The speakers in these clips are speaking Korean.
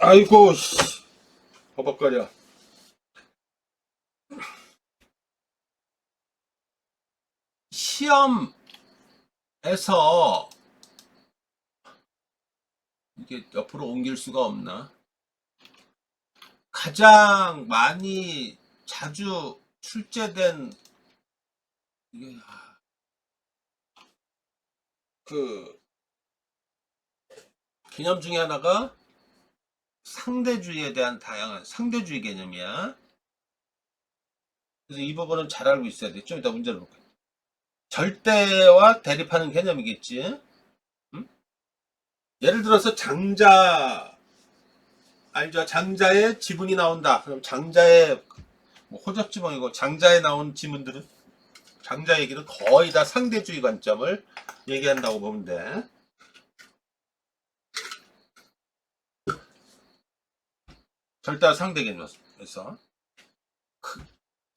아이고, 씨. 버벅거려. 시험에서 이게 옆으로 옮길 수가 없나? 가장 많이 자주 출제된 이게 그 개념 중에 하나가 상대주의에 대한 다양한 상대주의 개념이야. 그래서 이 부분은 잘 알고 있어야 돼. 좀 이따 문제를 볼게. 절대와 대립하는 개념이겠지. 응? 예를 들어서 장자 알죠? 장자의 지분이 나온다. 그럼 장자의 뭐 호접지방이고 장자에 나온 지문들은 장자 얘기는 거의 다 상대주의 관점을 얘기한다고 보면 돼. 절대와 상대 개념에서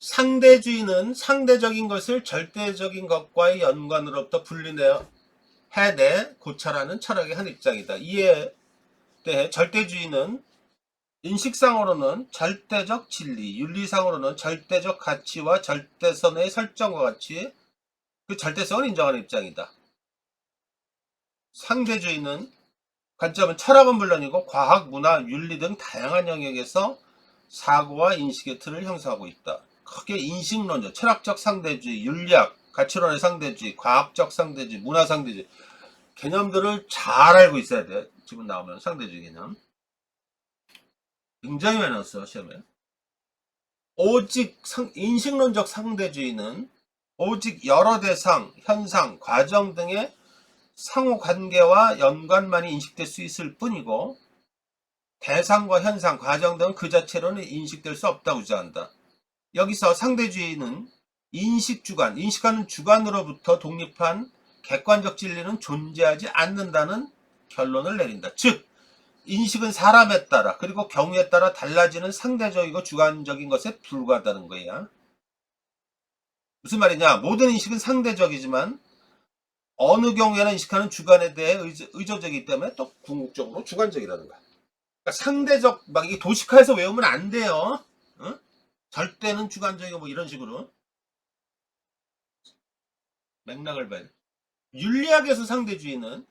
상대주의는 상대적인 것을 절대적인 것과의 연관으로부터 분리해내 고찰하는 철학의 한 입장이다. 이에 대해 절대주의는 인식상으로는 절대적 진리, 윤리상으로는 절대적 가치와 절대선의 설정과 같이 그 절대성을 인정하는 입장이다. 상대주의는 관점은 철학은 물론이고 과학, 문화, 윤리 등 다양한 영역에서 사고와 인식의 틀을 형성하고 있다. 크게 인식론적, 철학적 상대주의, 윤리학, 가치론의 상대주의, 과학적 상대주의, 문화 상대주의 개념들을 잘 알고 있어야 돼. 지금 나오면 상대주의 개념. 굉장히 많이 나왔어 시험에. 오직 인식론적 상대주의는 오직 여러 대상, 현상, 과정 등의 상호 관계와 연관만이 인식될 수 있을 뿐이고 대상과 현상, 과정 등은 그 자체로는 인식될 수 없다고 주장한다. 여기서 상대주의는 인식주관, 인식하는 주관으로부터 독립한 객관적 진리는 존재하지 않는다는 결론을 내린다. 즉 인식은 사람에 따라 그리고 경우에 따라 달라지는 상대적이고 주관적인 것에 불과하다는 거야. 무슨 말이냐? 모든 인식은 상대적이지만 어느 경우에는 인식하는 주관에 대해 의존적이기 때문에 또 궁극적으로 주관적이라는 거야. 그러니까 상대적 막 이게 도식화해서 외우면 안 돼요. 어? 절대는 주관적이고 뭐 이런 식으로 맥락을 봐야 돼. 윤리학에서 상대주의는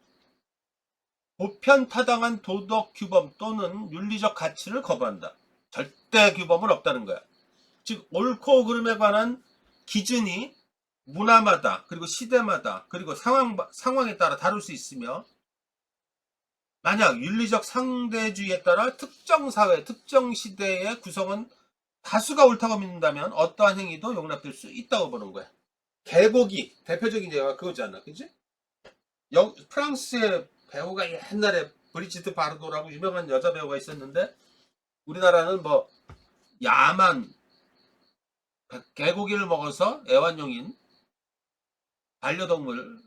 보편타당한 도덕 규범 또는 윤리적 가치를 거부한다. 절대 규범은 없다는 거야. 즉 옳고 그름에 관한 기준이 문화마다 그리고 시대마다 그리고 상황에 따라 다를 수 있으며 만약 윤리적 상대주의에 따라 특정 사회, 특정 시대의 구성은 다수가 옳다고 믿는다면 어떠한 행위도 용납될 수 있다고 보는 거야. 개고기 대표적인 예가 그거잖아, 그지? 프랑스의 배우가 옛날에 브리지트 바르도라고 유명한 여자 배우가 있었는데 우리나라는 뭐 야만 개고기를 먹어서 애완용인 반려동물을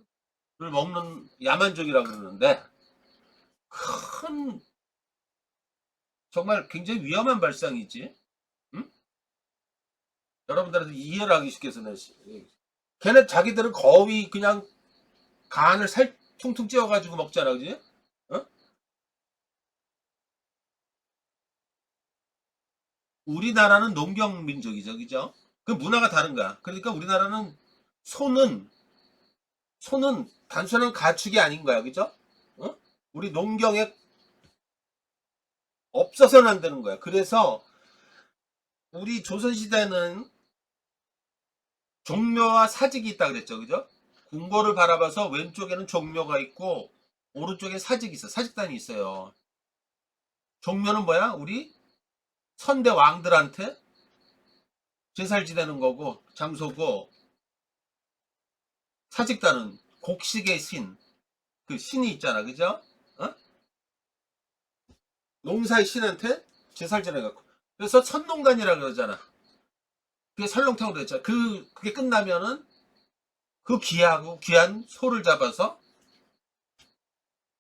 먹는 야만족이라고 그러는데 큰 정말 굉장히 위험한 발상이지. 응? 여러분들한테 이해를 하기 쉽게 해서 걔네 자기들은 거의 그냥 간을 살 퉁퉁 찌어가지고 먹잖아, 그지? 어? 우리나라는 농경 민족이죠, 그죠? 그 문화가 다른 거야. 그러니까 우리나라는 소는 소는 단순한 가축이 아닌 거야, 그죠? 어? 우리 농경에 없어서는 안 되는 거야. 그래서 우리 조선시대는 종묘와 사직이 있다 그랬죠, 그죠? 궁궐을 바라봐서 왼쪽에는 종묘가 있고 오른쪽에 사직이 있어, 사직단이 있어요. 종묘는 뭐야? 우리 선대 왕들한테 제사를 지내는 거고 장소고 사직단은 곡식의 신, 그 신이 있잖아, 그죠? 어? 농사의 신한테 제사를 지내갖고 그래서 선농단이라 그러잖아. 그게 설렁탕으로 했잖아. 그게 끝나면은 그 귀하고 귀한 소를 잡아서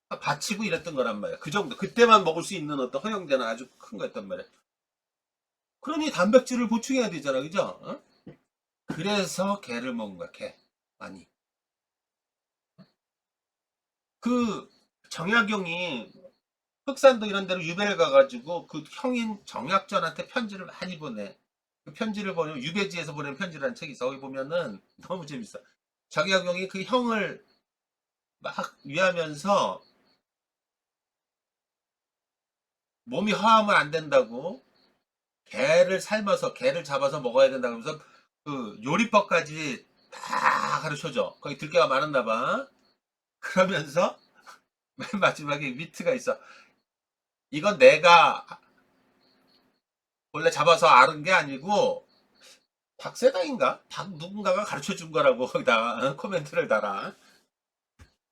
바치고 이랬던 거란 말이야. 그 정도. 그때만 먹을 수 있는 어떤 허용되는 아주 큰 거였단 말이야. 그러니 단백질을 보충해야 되잖아, 그죠? 어? 그래서 개를 먹은 거야, 개. 많이. 그 정약용이 흑산도 이런 데로 유배를 가가지고 그 형인 정약전한테 편지를 많이 보내. 그 편지를 보면 유배지에서 보낸 편지라는 책이 있어. 거기 보면은 너무 재밌어. 정약용이 그 형을 막 위하면서 몸이 허하면 안 된다고 개를 삶아서 개를 잡아서 먹어야 된다고 하면서 그 요리법까지 다 가르쳐줘. 거기 들깨가 많았나 봐. 그러면서 맨 마지막에 위트가 있어. 이건 내가 원래 잡아서 앓은 게 아니고 박세당인가? 박 누군가가 가르쳐 준 거라고 거기다 코멘트를 달아.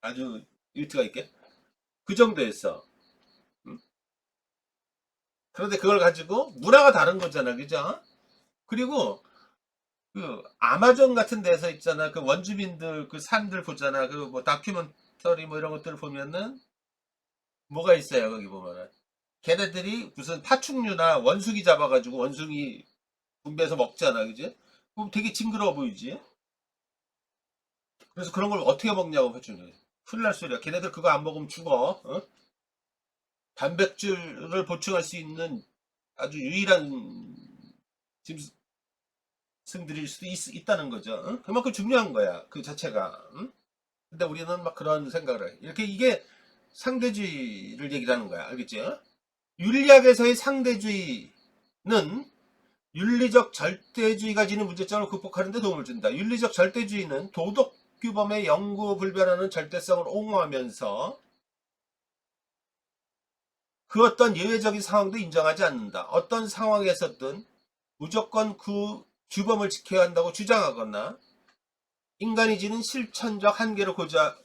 아주 위트가 있게. 그 정도였어. 음. 그런데 그걸 가지고 문화가 다른 거잖아. 그죠? 그리고 그 아마존 같은 데서 있잖아. 그 원주민들 그 산들 보잖아. 그 뭐 다큐멘터리 뭐 이런 것들 보면은 뭐가 있어요. 거기 보면은. 걔네들이 무슨 파충류나 원숭이 잡아가지고 원숭이 분배해서 먹잖아. 그지? 그럼 되게 징그러워 보이지? 그래서 그런 걸 어떻게 먹냐고 파충류. 큰일 날 소리야. 걔네들 그거 안 먹으면 죽어. 어? 단백질을 보충할 수 있는 아주 유일한 짐승들일 수도 있다는 거죠. 응? 그만큼 중요한 거야. 그 자체가. 응? 근데 우리는 막 그런 생각을 해. 이렇게 이게 상대주의를 얘기를 하는 거야. 알겠지? 윤리학에서의 상대주의는 윤리적 절대주의가 지닌 문제점을 극복하는 데 도움을 준다. 윤리적 절대주의는 도덕 규범의 영구 불변하는 절대성을 옹호하면서 그 어떤 예외적인 상황도 인정하지 않는다. 어떤 상황에서든 무조건 그 규범을 지켜야 한다고 주장하거나 인간이 지닌 실천적 한계를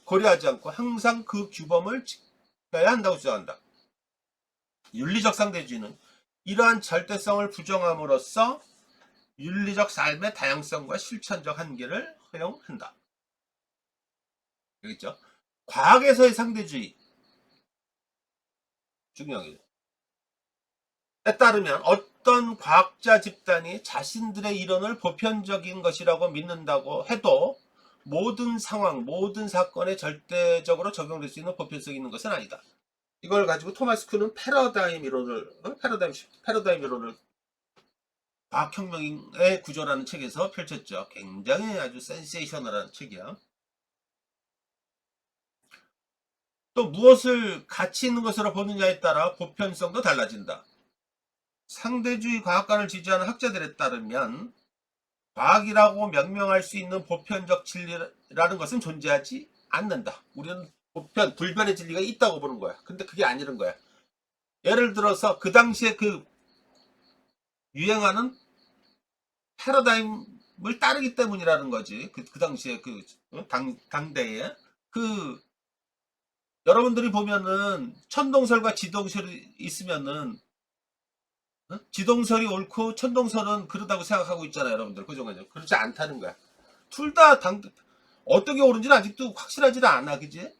고려하지 않고 항상 그 규범을 지켜야 한다고 주장한다. 윤리적 상대주의는 이러한 절대성을 부정함으로써 윤리적 삶의 다양성과 실천적 한계를 허용한다. 알겠죠? 과학에서의 상대주의 중요하게 에 따르면 어떤 과학자 집단이 자신들의 이론을 보편적인 것이라고 믿는다고 해도 모든 상황, 모든 사건에 절대적으로 적용될 수 있는 보편성이 있는 것은 아니다. 이걸 가지고 토마스 쿤은 패러다임 이론을 패러다임 이론을 과학혁명의 구조라는 책에서 펼쳤죠. 굉장히 아주 센세이셔널한 책이야. 또 무엇을 가치 있는 것으로 보느냐에 따라 보편성도 달라진다. 상대주의 과학관을 지지하는 학자들에 따르면 과학이라고 명명할 수 있는 보편적 진리라는 것은 존재하지 않는다. 우리는 불변의 진리가 있다고 보는 거야. 근데 그게 아니란 거야. 예를 들어서 그 당시에 그 유행하는 패러다임을 따르기 때문이라는 거지. 그 당시에 그 당대에 그 여러분들이 보면은 천동설과 지동설이 있으면은 지동설이 옳고 천동설은 그러다고 생각하고 있잖아요, 여러분들. 그죠? 그렇지 않다는 거야. 둘 다 어떻게 옳은지는 아직도 확실하지는 않아, 그지?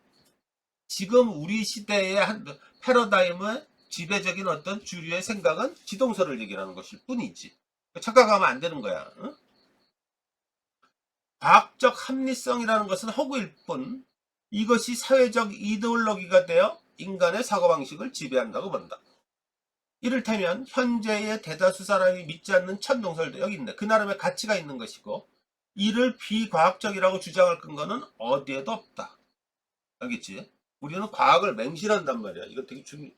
지금 우리 시대의 한 패러다임의 지배적인 어떤 주류의 생각은 지동설을 얘기하는 것일 뿐이지. 착각하면 안 되는 거야. 응? 과학적 합리성이라는 것은 허구일 뿐 이것이 사회적 이데올로기가 되어 인간의 사고방식을 지배한다고 본다. 이를테면 현재의 대다수 사람이 믿지 않는 천동설도 여기 있네. 그 나름의 가치가 있는 것이고 이를 비과학적이라고 주장할 근거는 어디에도 없다. 알겠지? 우리는 과학을 맹신한단 말이야. 이거 되게 중요해.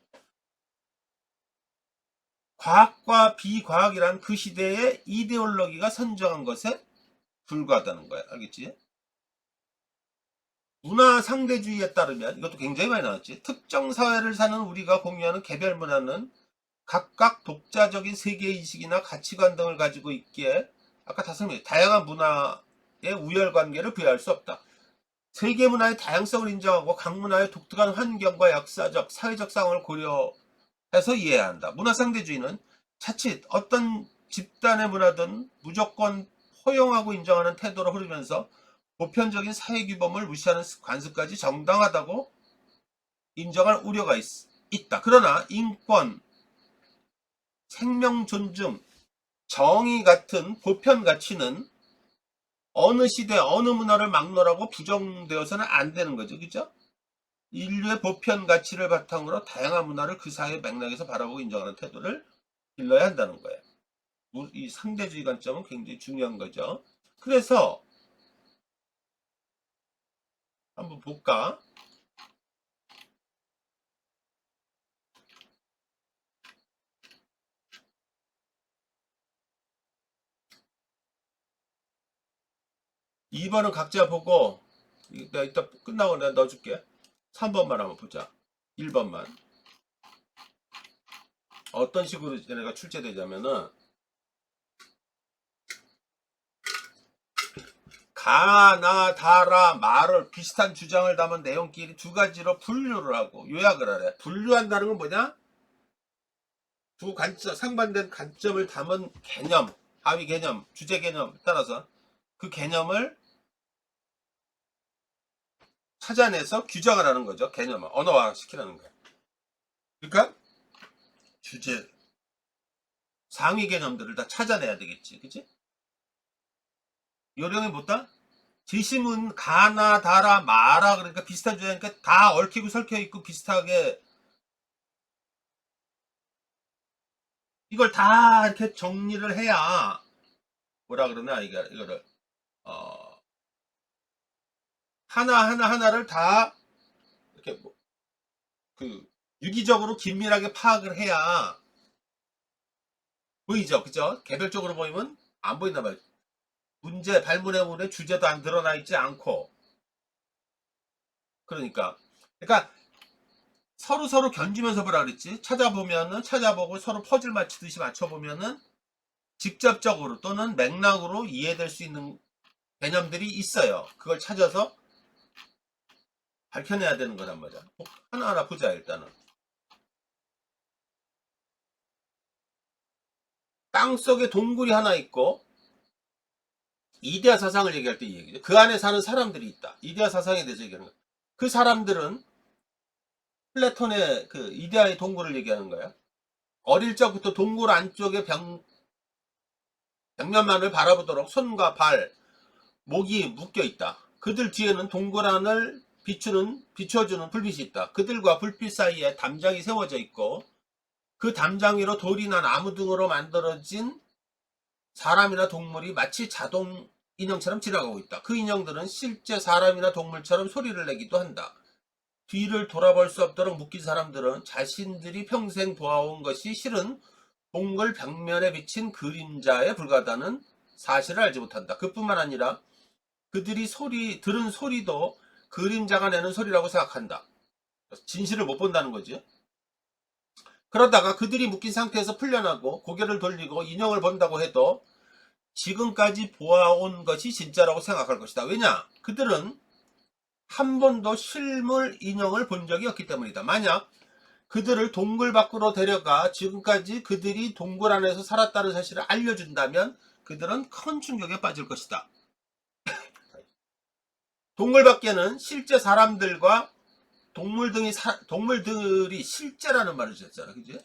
과학과 비과학이란 그 시대의 이데올로기가 선정한 것에 불과하다는 거야. 알겠지? 문화 상대주의에 따르면 이것도 굉장히 많이 나왔지. 특정 사회를 사는 우리가 공유하는 개별 문화는 각각 독자적인 세계인식이나 가치관 등을 가지고 있기에 아까 다 설명해 다양한 문화의 우열관계를 부여할 수 없다. 세계 문화의 다양성을 인정하고 각 문화의 독특한 환경과 역사적, 사회적 상황을 고려해서 이해해야 한다. 문화 상대주의는 자칫 어떤 집단의 문화든 무조건 허용하고 인정하는 태도로 흐르면서 보편적인 사회규범을 무시하는 관습까지 정당하다고 인정할 우려가 있다. 그러나 인권, 생명 존중, 정의 같은 보편 가치는 어느 시대, 어느 문화를 막론하고 부정되어서는 안 되는 거죠. 그죠? 인류의 보편 가치를 바탕으로 다양한 문화를 그 사회의 맥락에서 바라보고 인정하는 태도를 길러야 한다는 거예요. 이 상대주의 관점은 굉장히 중요한 거죠. 그래서 한번 볼까? 이 2번은 각자 보고 내가 이따 끝나고 내가 넣어줄게. 3번만 한번 보자. 1번만 어떤 식으로 얘네가 출제되자면은 가나 다라 말을 비슷한 주장을 담은 내용끼리 두 가지로 분류를 하고 요약을 하래. 분류한다는 건 뭐냐? 두 관점, 상반된 관점을 담은 개념, 하위 개념, 주제 개념 따라서 그 개념을 찾아내서 규정을 하는 거죠. 개념을 언어화 시키라는 거예요. 그러니까 주제, 상위 개념들을 다 찾아내야 되겠지, 그치? 요령이 뭐다? 지심은 가나 다라 마라 그러니까 비슷한 주제니까 다 얽히고 설켜 있고 비슷하게 이걸 다 이렇게 정리를 해야 뭐라 그러나 이거를 하나를 다 이렇게 그 유기적으로 긴밀하게 파악을 해야 보이죠, 그죠? 개별적으로 보이면 안 보인단 말이죠. 문제 발문의 주제도 안 드러나 있지 않고 그러니까 서로 견주면서 보라 그랬지. 찾아보고 서로 퍼즐 맞추듯이 맞춰보면은 직접적으로 또는 맥락으로 이해될 수 있는 개념들이 있어요. 그걸 찾아서 밝혀내야 되는 거란 말이야. 하나하나 보자 일단은. 땅속에 동굴이 하나 있고 이데아 사상을 얘기할 때 이 얘기죠. 그 안에 사는 사람들이 있다. 이데아 사상에 대해서 얘기하는 거야. 그 사람들은 플라톤의 그 이데아의 동굴을 얘기하는 거야. 어릴 적부터 동굴 안쪽에 벽면만을 바라보도록 손과 발, 목이 묶여 있다. 그들 뒤에는 동굴 안을 비춰주는 불빛이 있다. 그들과 불빛 사이에 담장이 세워져 있고 그 담장 위로 돌이나 나무 등으로 만들어진 사람이나 동물이 마치 자동 인형처럼 지나가고 있다. 그 인형들은 실제 사람이나 동물처럼 소리를 내기도 한다. 뒤를 돌아볼 수 없도록 묶인 사람들은 자신들이 평생 보아온 것이 실은 동굴 벽면에 비친 그림자에 불과하다는 사실을 알지 못한다. 그뿐만 아니라 그들이 들은 소리도 그림자가 내는 소리라고 생각한다. 진실을 못 본다는 거지. 그러다가 그들이 묶인 상태에서 풀려나고 고개를 돌리고 인형을 본다고 해도 지금까지 보아온 것이 진짜라고 생각할 것이다. 왜냐? 그들은 한 번도 실물 인형을 본 적이 없기 때문이다. 만약 그들을 동굴 밖으로 데려가 지금까지 그들이 동굴 안에서 살았다는 사실을 알려준다면 그들은 큰 충격에 빠질 것이다. 동굴 밖에는 실제 사람들과 동물들이 실제라는 말을 썼잖아. 그지?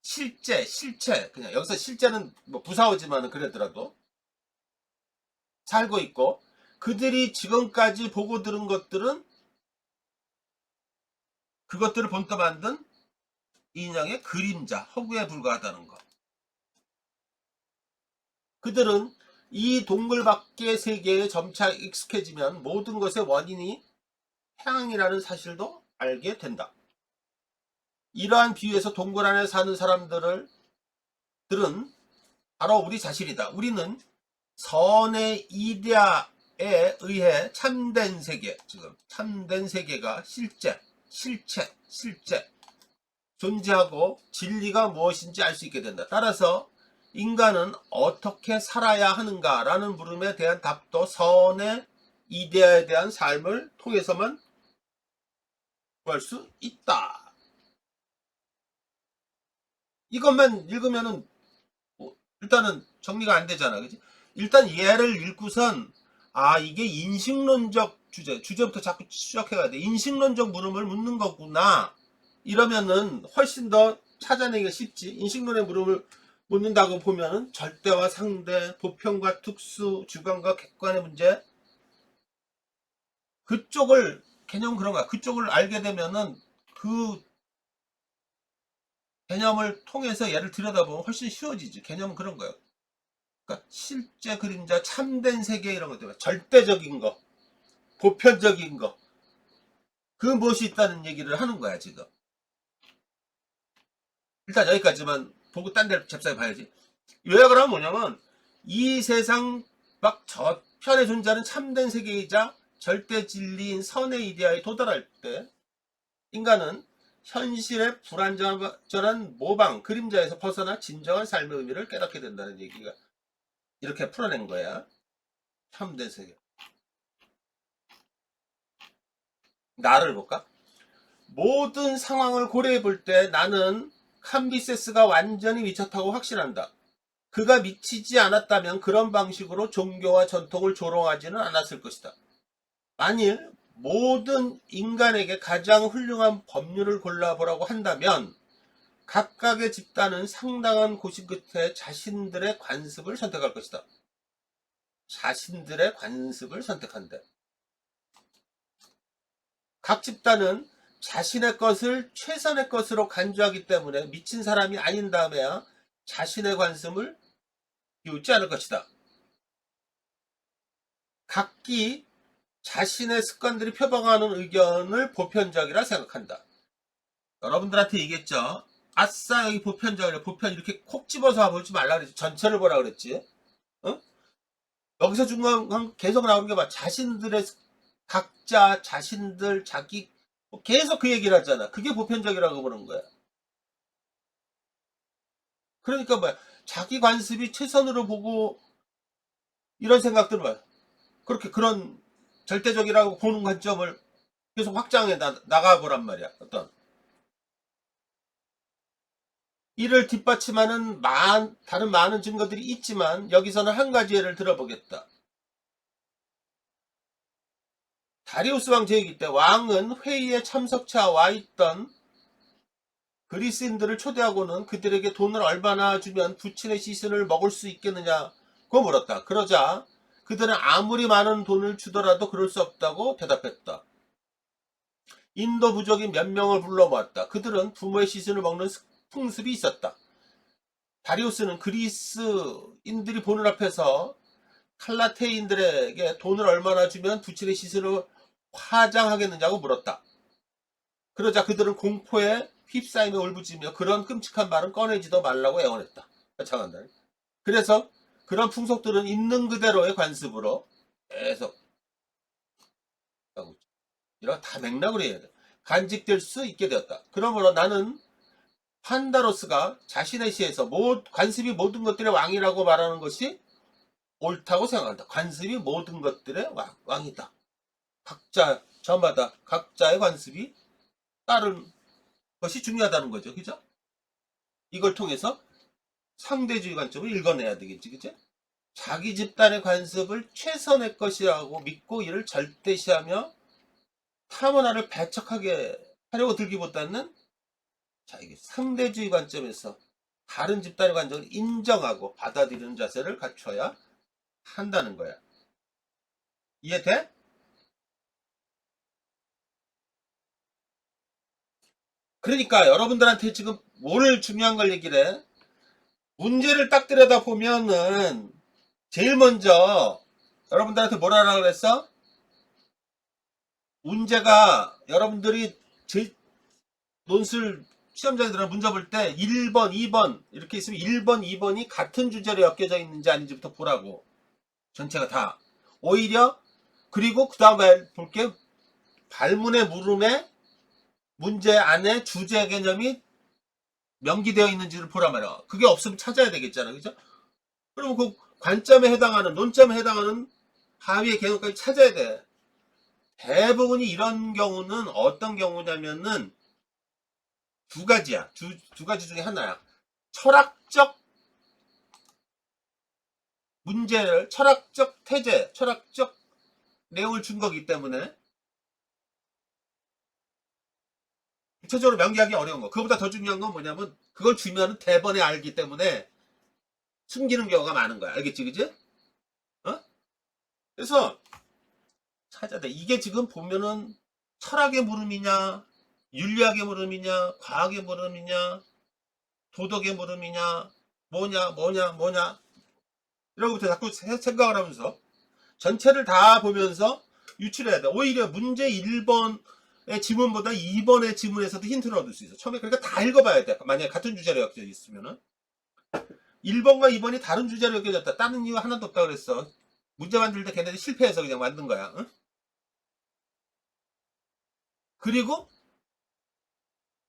실체. 그냥 여기서 실제는 뭐 부사어지만 그랬더라도 살고 있고 그들이 지금까지 보고 들은 것들은 그것들을 본떠 만든 인형의 그림자, 허구에 불과하다는 것. 그들은 이 동굴 밖의 세계에 점차 익숙해지면 모든 것의 원인이 태양이라는 사실도 알게 된다. 이러한 비유에서 동굴 안에 사는 사람들은 바로 우리 자신이다. 우리는 선의 이데아에 의해 참된 세계, 지금 참된 세계가 실체 존재하고 진리가 무엇인지 알 수 있게 된다. 따라서 인간은 어떻게 살아야 하는가 라는 물음에 대한 답도 선의 이데아에 대한 삶을 통해서만 구할 수 있다. 이것만 읽으면은 일단은 정리가 안 되잖아. 그치? 일단 얘를 읽고선 이게 인식론적 주제부터 자꾸 시작해야 돼. 인식론적 물음을 묻는 거구나. 이러면은 훨씬 더 찾아내기가 쉽지. 인식론의 물음을 묻는다고 보면은 절대와 상대, 보편과 특수, 주관과 객관의 문제, 그쪽을 개념 그런 거야. 그쪽을 알게 되면은 그 개념을 통해서 얘를 들여다보면 훨씬 쉬워지지. 개념은 그런 거예요. 그러니까 실제 그림자, 참된 세계 이런 것들, 절대적인 거, 보편적인 거, 그 무엇이 있다는 얘기를 하는 거야 지금. 일단 여기까지만 보고 딴 데를 잽싸게 봐야지. 요약을 하면 뭐냐면 이 세상 막 저편에 존재하는 참된 세계이자 절대 진리인 선의 이데아에 도달할 때 인간은 현실의 불완전한 모방, 그림자에서 벗어나 진정한 삶의 의미를 깨닫게 된다는 얘기가 이렇게 풀어낸 거야. 참된 세계. 나를 볼까? 모든 상황을 고려해 볼 때 나는 캄비세스가 완전히 미쳤다고 확신한다. 그가 미치지 않았다면 그런 방식으로 종교와 전통을 조롱하지는 않았을 것이다. 만일 모든 인간에게 가장 훌륭한 법률을 골라보라고 한다면 각각의 집단은 상당한 고심 끝에 자신들의 관습을 선택할 것이다. 자신들의 관습을 선택한대. 각 집단은 자신의 것을 최선의 것으로 간주하기 때문에 미친 사람이 아닌 다음에야 자신의 관습을 비웃지 않을 것이다. 각기 자신의 습관들이 표방하는 의견을 보편적이라 생각한다. 여러분들한테 얘기했죠. 아싸 여기 보편적이래. 보편 이렇게 콕 집어서 보지 말라 그랬지. 전체를 보라 그랬지. 어? 여기서 중요한 건 계속 나오는 게 봐. 자신들의 각자 자신들 자기 계속 그 얘기를 하잖아. 그게 보편적이라고 보는 거야. 그러니까 뭐야. 자기 관습이 최선으로 보고 이런 생각들을 봐요. 그렇게 그런 절대적이라고 보는 관점을 계속 확장해 나가보란 말이야. 어떤 이를 뒷받침하는 다른 많은 증거들이 있지만 여기서는 한 가지 예를 들어보겠다. 다리우스 왕 제위기 때 왕은 회의에 참석차 와 있던 그리스인들을 초대하고는 그들에게 돈을 얼마나 주면 부친의 시신을 먹을 수 있겠느냐고 물었다. 그러자 그들은 아무리 많은 돈을 주더라도 그럴 수 없다고 대답했다. 인도 부족인 몇 명을 불러 모았다. 그들은 부모의 시신을 먹는 풍습이 있었다. 다리우스는 그리스인들이 보는 앞에서 칼라테인들에게 돈을 얼마나 주면 부친의 시신을 화장하겠느냐고 물었다. 그러자 그들은 공포에 휩싸이며 울부짖으며 그런 끔찍한 말은 꺼내지도 말라고 애원했다. 잠깐다. 그래서 그런 풍속들은 있는 그대로의 관습으로 계속 하고 있죠. 이런 다 맥락으로 해야 돼. 간직될 수 있게 되었다. 그러므로 나는 판다로스가 자신의 시에서 관습이 모든 것들의 왕이라고 말하는 것이 옳다고 생각한다. 관습이 모든 것들의 왕이다. 각자 저마다 각자의 관습이 따른 것이 중요하다는 거죠. 그죠? 이걸 통해서 상대주의 관점을 읽어내야 되겠지. 그죠? 자기 집단의 관습을 최선의 것이라고 믿고 이를 절대시하며 타 문화를 배척하게 하려고 들기보다는 자, 이게 상대주의 관점에서 다른 집단의 관점을 인정하고 받아들이는 자세를 갖춰야 한다는 거야. 이해돼? 그러니까 여러분들한테 지금 뭘 중요한 걸 얘기를 해? 문제를 딱 들여다 보면은 제일 먼저 여러분들한테 뭐라 그랬어? 문제가 여러분들이 논술 시험장에 문제 볼 때 1번, 2번 이렇게 있으면 1번, 2번이 같은 주제로 엮여져 있는지 아닌지부터 보라고. 전체가 다. 오히려 그리고 그 다음에 볼게 발문의 물음에 문제 안에 주제 개념이 명기되어 있는지를 보란 말이야. 그게 없으면 찾아야 되겠잖아. 그죠? 그러면 그 관점에 해당하는, 논점에 해당하는 하위의 개념까지 찾아야 돼. 대부분이 이런 경우는 어떤 경우냐면은 두 가지야. 두 가지 중에 하나야. 철학적 문제를, 철학적 태제, 철학적 내용을 준 거기 때문에 구체적으로 명기하기 어려운 거. 그거보다 더 중요한 건 뭐냐면 그걸 주면은 대번에 알기 때문에 숨기는 경우가 많은 거야. 알겠지, 그지? 어? 그래서 찾아야 돼. 이게 지금 보면은 철학의 물음이냐, 윤리학의 물음이냐, 과학의 물음이냐, 도덕의 물음이냐, 뭐냐, 이런 것부터 자꾸 생각을 하면서 전체를 다 보면서 유출해야 돼. 오히려 문제 1번의 지문보다 2번의 지문에서도 힌트를 얻을 수 있어. 처음에 그러니까 다 읽어봐야 돼. 만약에 같은 주제로 엮여 있으면은 1번과 2번이 다른 주제로 엮여졌다. 다른 이유 하나도 없다 그랬어. 문제 만들 때 걔네들이 실패해서 그냥 만든 거야. 응? 그리고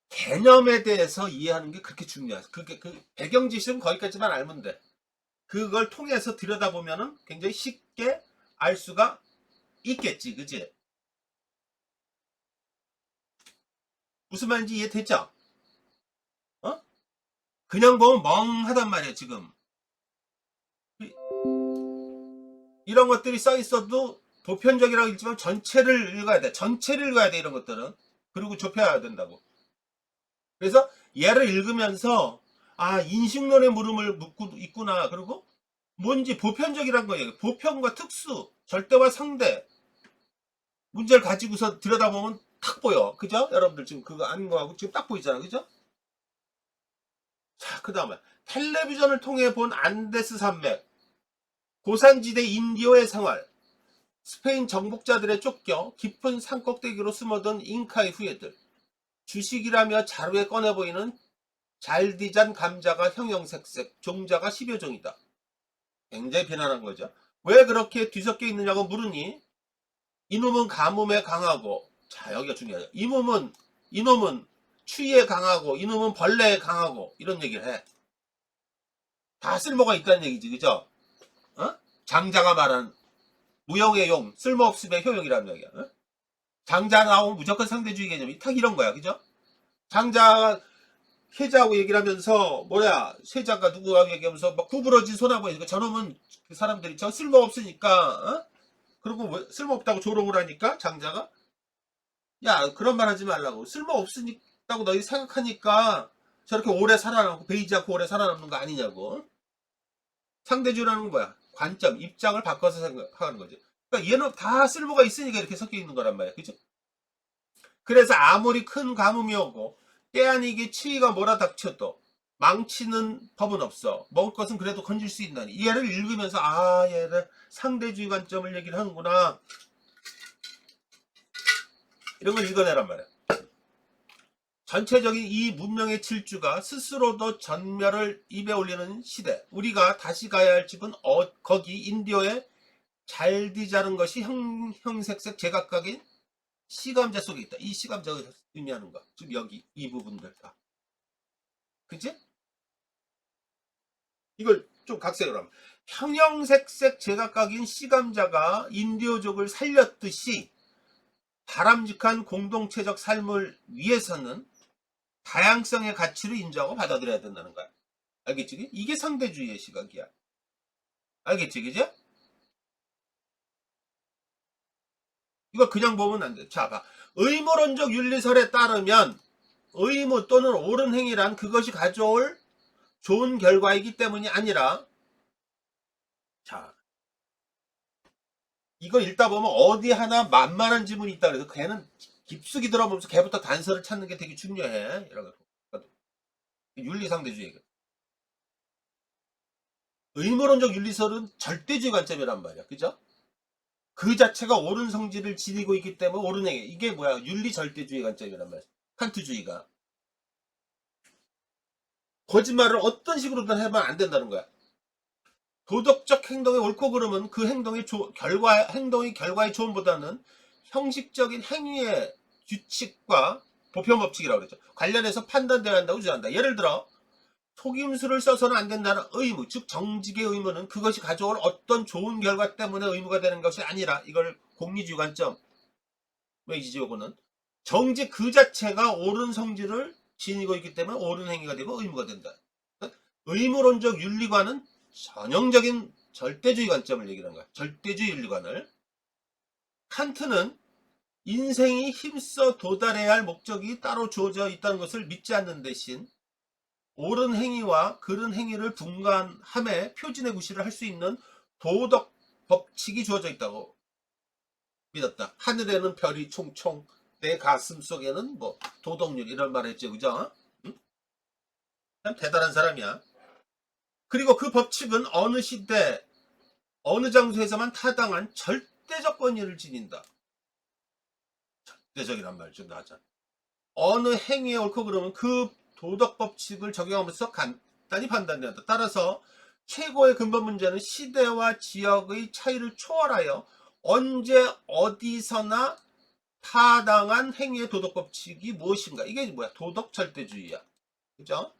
개념에 대해서 이해하는 게 그렇게 중요해. 그게 그 배경 지식은 거기까지만 알면 돼. 그걸 통해서 들여다보면은 굉장히 쉽게 알 수가 있겠지, 그지? 무슨 말인지 이해됐죠? 어? 그냥 보면 멍하단 말이야, 지금. 이런 것들이 써 있어도 보편적이라고 읽지만 전체를 읽어야 돼. 전체를 읽어야 돼, 이런 것들은. 그리고 좁혀야 된다고. 그래서 얘를 읽으면서 아, 인식론의 물음을 묻고 있구나. 그리고 뭔지 보편적이란 거예요. 보편과 특수, 절대와 상대 문제를 가지고서 들여다보면 탁 보여. 그죠? 여러분들 지금 그거 아닌 거하고 지금 딱 보이잖아. 그죠? 자, 그 다음에 텔레비전을 통해 본 안데스 산맥, 고산지대 인디오의 생활, 스페인 정복자들의 쫓겨 깊은 산꼭대기로 숨어든 잉카의 후예들, 주식이라며 자루에 꺼내 보이는 잘디잔 감자가 형형색색, 종자가 10여 종이다. 굉장히 비난한 거죠. 왜 그렇게 뒤섞여 있느냐고 물으니 이놈은 가뭄에 강하고, 자 여기가 중요하죠. 이놈은 추위에 강하고 이놈은 벌레에 강하고 이런 얘기를 해. 다 쓸모가 있다는 얘기지, 그죠? 어? 장자가 말한 무용의 용, 쓸모없음의 효용이라는 얘기야. 어? 장자 나오면 무조건 상대주의 개념이 딱 이런 거야, 그죠? 장자가 세자하고 얘기를 하면서 뭐야 세자가 누구하고 얘기하면서 막 구부러진 소나무 보니까 저놈은 그 사람들이 저 쓸모없으니까 어? 그리고 왜 쓸모없다고 조롱을 하니까 장자가 야 그런 말 하지 말라고 쓸모없으니까 너희 생각하니까 저렇게 오래 살아남고 베이지 않고 오래 살아남는 거 아니냐고. 상대주의라는 건 뭐야 관점 입장을 바꿔서 생각하는 거지. 그러니까 얘는 다 쓸모가 있으니까 이렇게 섞여 있는 거란 말이야, 그죠? 그래서 아무리 큰 가뭄이 오고 때아니게 추위가 몰아닥쳐도 망치는 법은 없어. 먹을 것은 그래도 건질 수 있나니. 얘를 읽으면서 아 얘를 상대주의 관점을 얘기를 하는구나. 이런 걸 읽어내란 말이야. 전체적인 이 문명의 질주가 스스로도 전멸을 입에 올리는 시대. 우리가 다시 가야 할 집은 거기 인디오의 잘디 자른 것이 형색색 제각각인 시감자 속에 있다. 이 시감자가 의미하는 거. 지금 여기 이 부분들 다. 그치? 이걸 좀 각색을 하면 형형색색 제각각인 시감자가 인디오족을 살렸듯이 바람직한 공동체적 삶을 위해서는 다양성의 가치를 인정하고 받아들여야 된다는 거야. 알겠지? 이게 상대주의의 시각이야. 알겠지? 그죠? 이거 그냥 보면 안 돼. 자, 봐. 의무론적 윤리설에 따르면 의무 또는 옳은 행위란 그것이 가져올 좋은 결과이기 때문이 아니라, 자, 이걸 읽다 보면 어디 하나 만만한 지문이 있다 그래서 걔는 깊숙이 들어보면서 걔부터 단서를 찾는 게 되게 중요해. 이런 거. 윤리상대주의. 의무론적 윤리설은 절대주의 관점이란 말이야. 그죠? 그 자체가 옳은 성질을 지니고 있기 때문에 옳은 행위. 이게 뭐야? 윤리 절대주의 관점이란 말이야. 칸트주의가. 거짓말을 어떤 식으로든 해면 안 된다는 거야. 도덕적 행동의 옳고 그름은 그 행동의 행동의 결과의 조언보다는 형식적인 행위의 규칙과 보편 법칙이라고 그랬죠. 관련해서 판단되어야 한다고 주장한다. 예를 들어 속임수를 써서는 안 된다는 의무, 즉 정직의 의무는 그것이 가져올 어떤 좋은 결과 때문에 의무가 되는 것이 아니라 이걸 공리주의 관점 왜이지 요거는 정직 그 자체가 옳은 성질을 지니고 있기 때문에 옳은 행위가 되고 의무가 된다. 의무론적 윤리관은 전형적인 절대주의 관점을 얘기하는 거야. 절대주의 윤리관을. 칸트는 인생이 힘써 도달해야 할 목적이 따로 주어져 있다는 것을 믿지 않는 대신 옳은 행위와 그른 행위를 분간함에 표준의 구실을 할 수 있는 도덕 법칙이 주어져 있다고 믿었다. 하늘에는 별이 총총, 내 가슴 속에는 뭐 도덕률 이런 말 했죠. 그죠? 응? 참 대단한 사람이야. 그리고 그 법칙은 어느 시대, 어느 장소에서만 타당한 절대적 권위를 지닌다. 절대적이란 말 좀 나자. 어느 행위에 옳고 그러면 그 도덕 법칙을 적용하면서 간단히 판단된다. 따라서 최고의 근본 문제는 시대와 지역의 차이를 초월하여 언제 어디서나 타당한 행위의 도덕 법칙이 무엇인가. 이게 뭐야? 도덕 절대주의야. 그죠?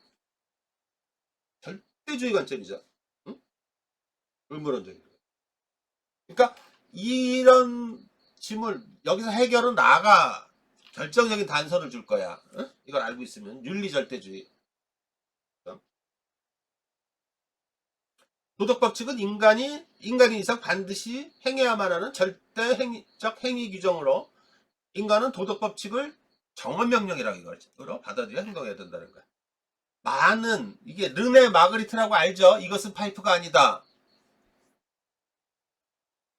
절대주의 관점이죠. 응? 의무론적인. 그러니까 이런 짐을 여기서 해결은 나가 결정적인 단서를 줄 거야. 응? 이걸 알고 있으면 윤리절대주의. 도덕법칙은 인간인 이상 반드시 행해야만 하는 절대 행위적 행위 규정으로 인간은 도덕법칙을 정언명령이라고 이걸 받아들여 행동해야 된다는 거야. 많은 이게 르네 마그리트라고 알죠? 이것은 파이프가 아니다.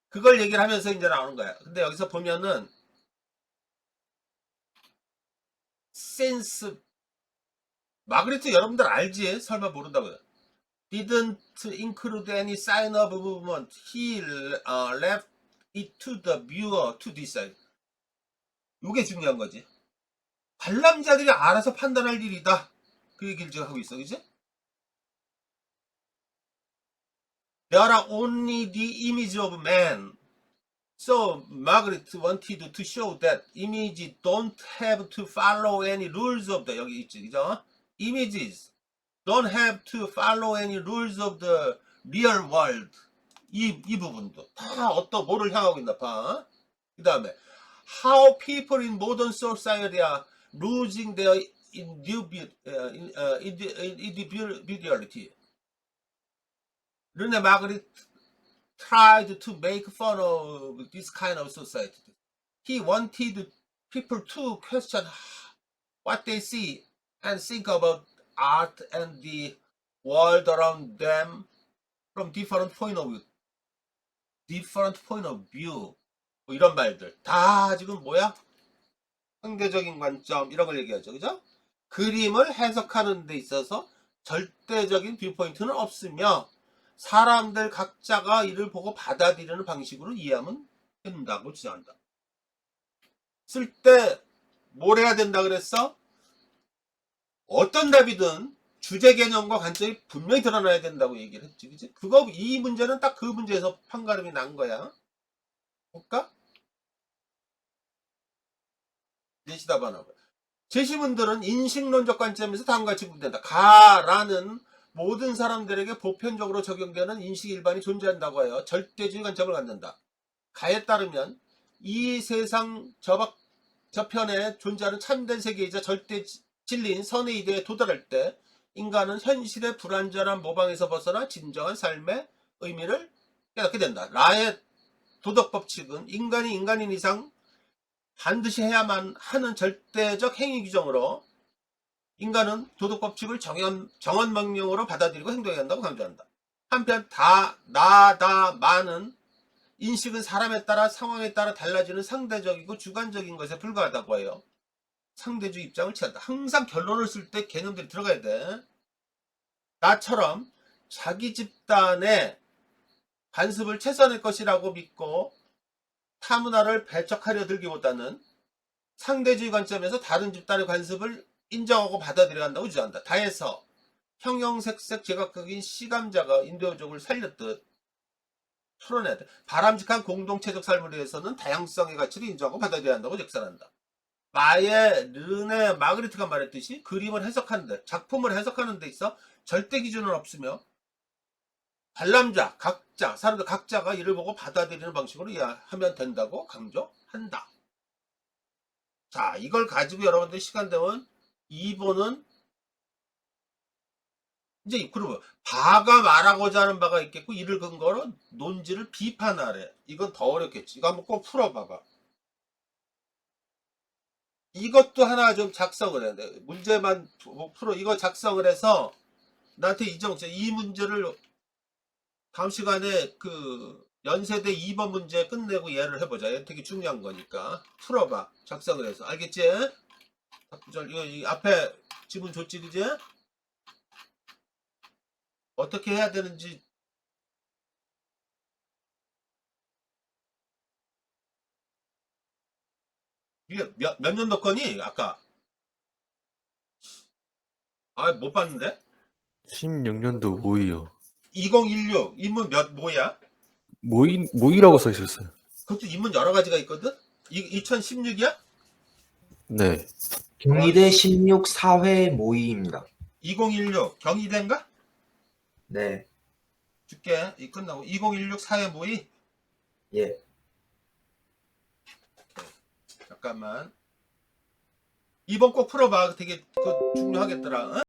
그걸 얘기를 하면서 이제 나오는 거야. 근데 여기서 보면은 센스 마그리트 여러분들 알지? 설마 모른다고요. Didn't include any sign of movement. He left it to the viewer to decide. 이게 중요한 거지. 관람자들이 알아서 판단할 일이다. 그 얘기를 지금 하고 있어, 그지? There are only the image of man. So Margaret wanted to show that image don't have to follow any rules of the 여기 있지, 그죠? Images don't have to follow any rules of the real world. 이 부분도 다 어떤 뭐를 향하고 있나 봐. 그 다음에 how people in modern society are losing their individuality. 르네 마그리트 tried to make fun of this kind of society. He wanted people to question what they see and think about art and the world around them from different point of view. different point of view. 뭐 이런 말들. 다 지금 뭐야? 상대적인 관점 이런 걸 얘기하죠. 그죠? 그림을 해석하는 데 있어서 절대적인 뷰포인트는 없으며 사람들 각자가 이를 보고 받아들이는 방식으로 이해하면 된다고 주장한다. 쓸 때 뭘 해야 된다 그랬어? 어떤 답이든 주제 개념과 관점이 분명히 드러나야 된다고 얘기를 했지. 그치? 이 문제는 딱 그 문제에서 판가름이 난 거야. 볼까? 제시답안하고. 제시문들은 인식론적 관점에서 다음과 같이 구분된다. 가라는 모든 사람들에게 보편적으로 적용되는 인식 일반이 존재한다고 하여 절대주의 관점을 갖는다. 가에 따르면 이 세상 저편에 존재하는 참된 세계이자 절대 진리인 선의 이데에 도달할 때 인간은 현실의 불완전한 모방에서 벗어나 진정한 삶의 의미를 깨닫게 된다. 라의 도덕 법칙은 인간이 인간인 이상 반드시 해야만 하는 절대적 행위 규정으로 인간은 도덕 법칙을 정언 명령으로 받아들이고 행동해야 한다고 강조한다. 한편 많은 인식은 사람에 따라 상황에 따라 달라지는 상대적이고 주관적인 것에 불과하다고 해요. 상대주의 입장을 취한다. 항상 결론을 쓸 때 개념들이 들어가야 돼. 나처럼 자기 집단의 관습을 최선의 것이라고 믿고 타문화를 배척하려 들기보다는 상대주의 관점에서 다른 집단의 관습을 인정하고 받아들여야 한다고 주장한다. 다해서 형형색색 제각각인 시감자가 인도족을 살렸듯 풀어내야 돼. 바람직한 공동체적 삶을 위해서는 다양성의 가치를 인정하고 받아들여야 한다고 적설한다. 마의 르네 마그리트가 말했듯이 그림을 해석하는데 작품을 해석하는 데 있어 절대 기준은 없으며 관람자 각자 사람들 각자가 이를 보고 받아들이는 방식으로 이해하면 된다고 강조한다. 자, 이걸 가지고 여러분들 시간 되면 2번은 이제 그러면 바가 말하고자 하는 바가 있겠고 이를 근거로 논지를 비판하래. 이건 더 어렵겠지. 이거 한번 꼭 풀어봐봐. 이것도 하나 좀 작성을 해야 돼. 문제만 풀어. 이거 작성을 해서 나한테 이 문제를 다음 시간에 연세대 2번 문제 끝내고 얘를 해보자. 얘 되게 중요한 거니까. 풀어봐. 작성을 해서. 알겠지? 이 앞에 지문 줬지, 그지? 어떻게 해야 되는지. 이게 몇 년도 거니? 아까. 아, 못 봤는데? 16년도 모의요. 2016. 인문 뭐야? 모의라고 써 있었어요. 그것도 인문 여러 가지가 있거든? 2016이야? 네. 경희대 16 사회 모의입니다. 2016. 경희대인가? 네. 줄게. 이 끝나고. 2016 사회 모의? 예. 잠깐만. 2번 꼭 풀어봐. 되게 중요하겠더라. 어?